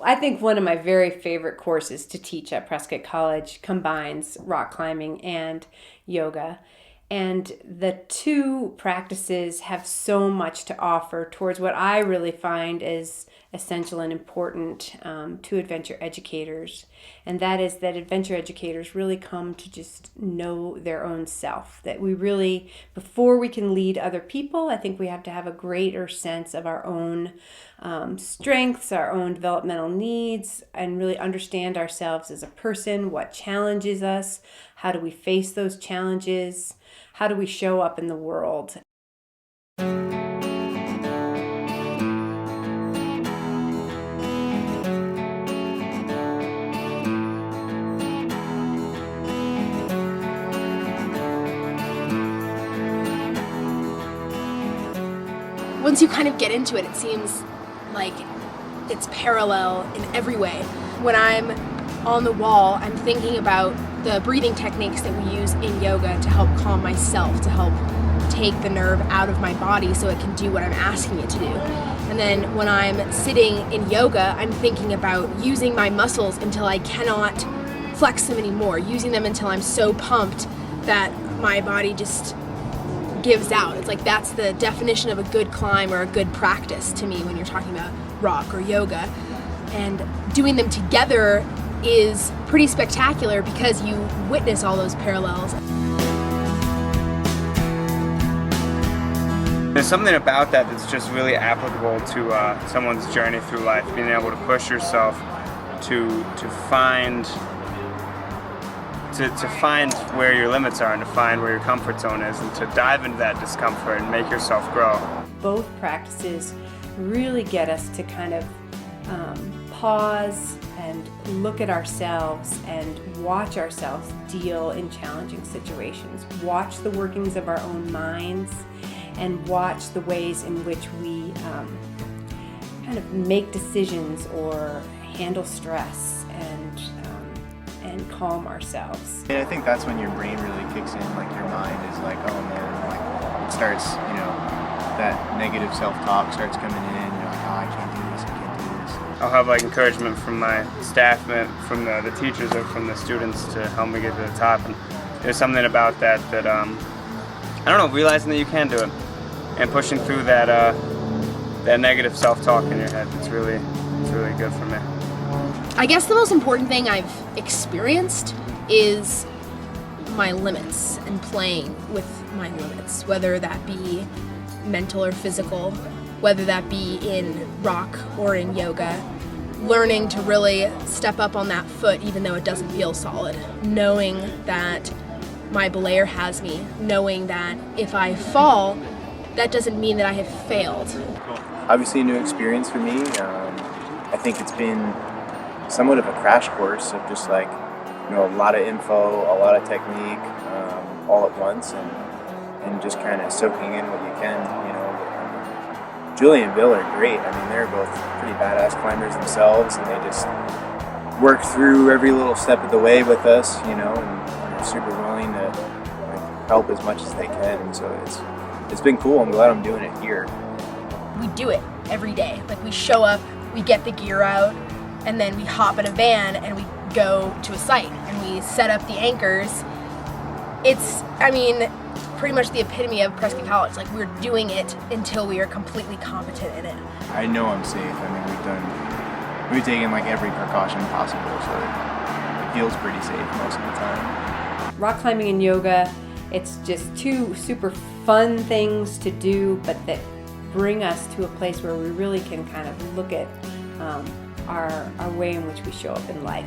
I think one of my very favorite courses to teach at Prescott College combines rock climbing and yoga. And the two practices have so much to offer towards what I really find is essential and important to adventure educators. And that is that adventure educators really come to just know their own self. That we really, before we can lead other people, I think we have to have a greater sense of our own strengths, our own developmental needs, and really understand ourselves as a person, what challenges us, how do we face those challenges, how do we show up in the world. Once you kind of get into it, it seems like it's parallel in every way. When I'm on the wall, I'm thinking about the breathing techniques that we use in yoga to help calm myself, to help take the nerve out of my body so it can do what I'm asking it to do. And then when I'm sitting in yoga, I'm thinking about using my muscles until I cannot flex them anymore, using them until I'm so pumped that my body just gives out. It's like that's the definition of a good climb or a good practice to me when you're talking about rock or yoga. And doing them together is pretty spectacular because you witness all those parallels. There's something about that that's just really applicable to someone's journey through life, being able to push yourself to find where your limits are and to find where your comfort zone is and to dive into that discomfort and make yourself grow. Both practices really get us to kind of pause and look at ourselves and watch ourselves deal in challenging situations, watch the workings of our own minds, and watch the ways in which we kind of make decisions or handle stress and calm ourselves. I think that's when your brain really kicks in, like your mind is like, oh man, like it starts, that negative self-talk starts coming in, you're like, oh, I can't do this, I can't do this. I'll have like encouragement from my staff, from the teachers or from the students to help me get to the top. And there's something about that I don't know, realizing that you can do it and pushing through that negative self-talk in your head. It's really good for me. I guess the most important thing I've experienced is my limits and playing with my limits, whether that be mental or physical, whether that be in rock or in yoga. Learning to really step up on that foot even though it doesn't feel solid. Knowing that my belayer has me. Knowing that if I fall, that doesn't mean that I have failed. Obviously a new experience for me. I think it's been somewhat of a crash course of just like, a lot of info, a lot of technique, all at once, and just kind of soaking in what you can, Julie and Bill are great. I mean, they're both pretty badass climbers themselves, and they just work through every little step of the way with us, and are super willing to help as much as they can. And so it's been cool. I'm glad I'm doing it here. We do it every day. Like we show up, we get the gear out, and then we hop in a van and we go to a site and we set up the anchors. It's, pretty much the epitome of Prescott College. Like we're doing it until we are completely competent in it. I know I'm safe. We've taken like every precaution possible, so it feels pretty safe most of the time. Rock climbing and yoga, it's just two super fun things to do, but that bring us to a place where we really can kind of look at our way in which we show up in life.